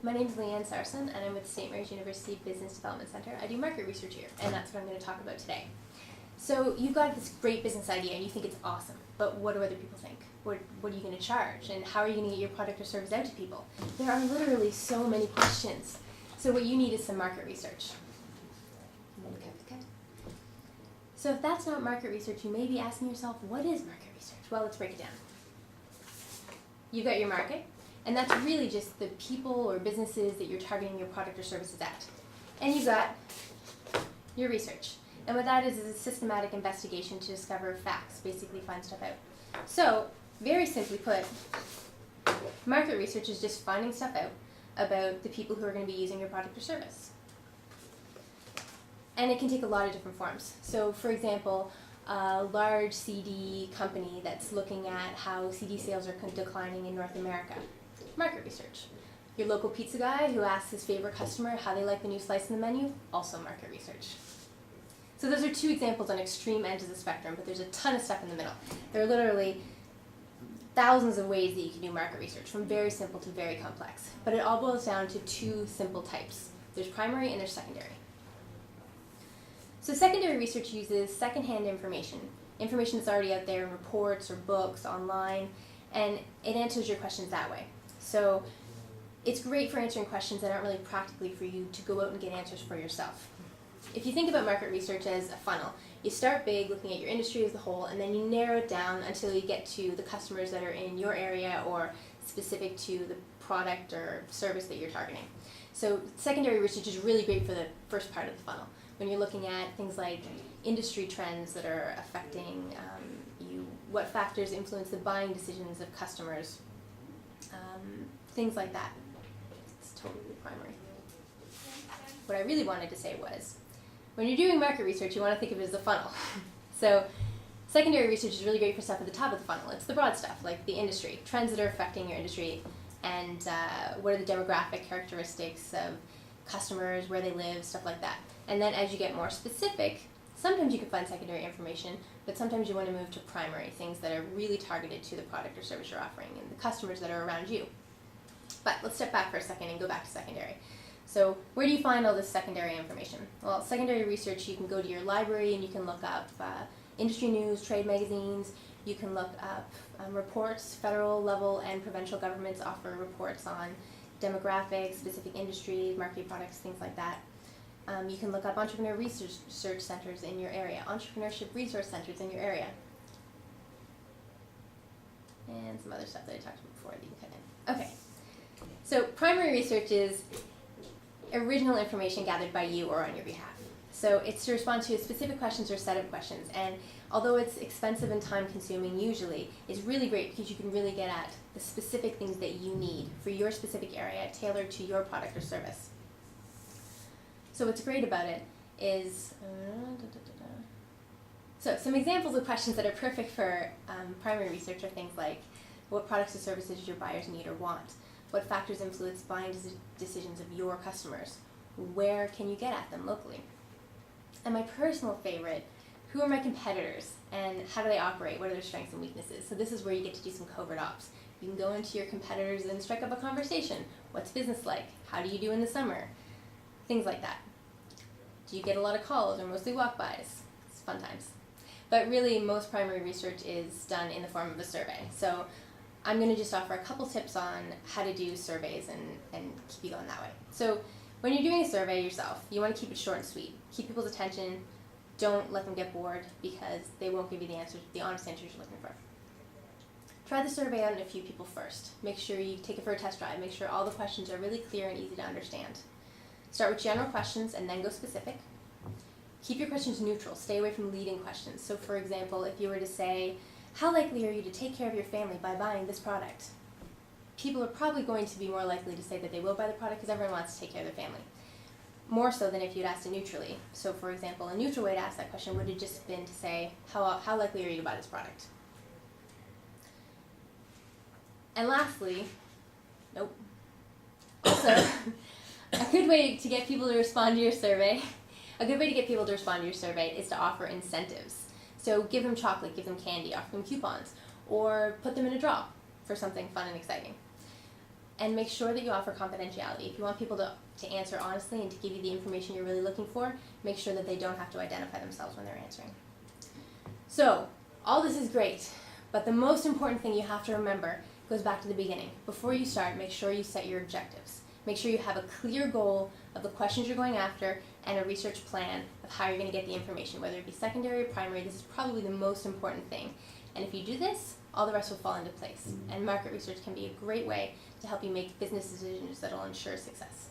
My name is Leanne Sarson, and I'm with the St. Mary's University Business Development Center. I do market research here, and that's what I'm going to talk about today. So you've got this great business idea, and you think it's awesome, but what do other people think? What are you going to charge, and how are you going to get your product or service out to people? There are literally so many questions. So what you need is some market research. So if that's not market research, you may be asking yourself, what is market research? Well, let's break it down. You've got your market, and that's really just the people or businesses that you're targeting your product or services at. And you've got your research. And what that is a systematic investigation to discover facts, basically find stuff out. So, very simply put, market research is just finding stuff out about the people who are going to be using your product or service. And it can take a lot of different forms. So, for example, a large CD company that's looking at how CD sales are declining in North America. Market research. Your local pizza guy who asks his favorite customer how they like the new slice in the menu, also market research. So those are two examples on extreme ends of the spectrum, but there's a ton of stuff in the middle. There are literally thousands of ways that you can do market research, from very simple to very complex. But it all boils down to two simple types. There's primary and there's secondary. So secondary research uses secondhand information that's already out there in reports or books, online, and it answers your questions that way. So it's great for answering questions that aren't really practically for you to go out and get answers for yourself. If you think about market research as a funnel, you start big looking at your industry as a whole, and then you narrow it down until you get to the customers that are in your area or specific to the product or service that you're targeting. So secondary research is really great for the first part of the funnel, when you're looking at things like industry trends that are affecting you, what factors influence the buying decisions of customers, things like that. It's totally primary. What I really wanted to say was, when you're doing market research, you want to think of it as a funnel. So secondary research is really great for stuff at the top of the funnel. It's the broad stuff, like the industry, trends that are affecting your industry, and what are the demographic characteristics of customers, where they live, stuff like that. And then as you get more specific, sometimes you can find secondary information, but sometimes you want to move to primary, things that are really targeted to the product or service you're offering and the customers that are around you. But let's step back for a second and go back to secondary. So where do you find all this secondary information? Well, secondary research, you can go to your library and you can look up industry news, trade magazines. You can look up reports. Federal level and provincial governments offer reports on demographics, specific industries, marketing products, things like that. You can look up entrepreneur research centers in your area, entrepreneurship resource centers in your area, and some other stuff that I talked about before that you can cut in. Okay, so primary research is original information gathered by you or on your behalf. So it's to respond to specific questions or set of questions, and although it's expensive and time consuming usually, it's really great because you can really get at the specific things that you need for your specific area tailored to your product or service. So what's great about it is, so some examples of questions that are perfect for primary research are things like, what products or services your buyers need or want? What factors influence buying decisions of your customers? Where can you get at them locally? And my personal favorite, who are my competitors and how do they operate? What are their strengths and weaknesses? So this is where you get to do some covert ops. You can go into your competitors and strike up a conversation. What's business like? How do you do in the summer? Things like that. Do you get a lot of calls or mostly walk-bys? It's fun times. But really, most primary research is done in the form of a survey. So I'm going to just offer a couple tips on how to do surveys and keep you going that way. So when you're doing a survey yourself, you want to keep it short and sweet. Keep people's attention. Don't let them get bored because they won't give you the answers, the honest answers you're looking for. Try the survey out on a few people first. Make sure you take it for a test drive. Make sure all the questions are really clear and easy to understand. Start with general questions and then go specific. Keep your questions neutral. Stay away from leading questions. So for example, if you were to say, how likely are you to take care of your family by buying this product? People are probably going to be more likely to say that they will buy the product because everyone wants to take care of their family. More so than if you'd asked it neutrally. So for example, a neutral way to ask that question would have just been to say, how likely are you to buy this product? And lastly, also, a good way to get people to respond to your survey is to offer incentives. So give them chocolate, give them candy, offer them coupons, or put them in a draw for something fun and exciting. And make sure that you offer confidentiality. If you want people to answer honestly and to give you the information you're really looking for, make sure that they don't have to identify themselves when they're answering. So, all this is great, but the most important thing you have to remember goes back to the beginning. Before you start, make sure you set your objectives. Make sure you have a clear goal of the questions you're going after and a research plan of how you're going to get the information, whether it be secondary or primary. This is probably the most important thing. And if you do this, all the rest will fall into place. And market research can be a great way to help you make business decisions that will ensure success.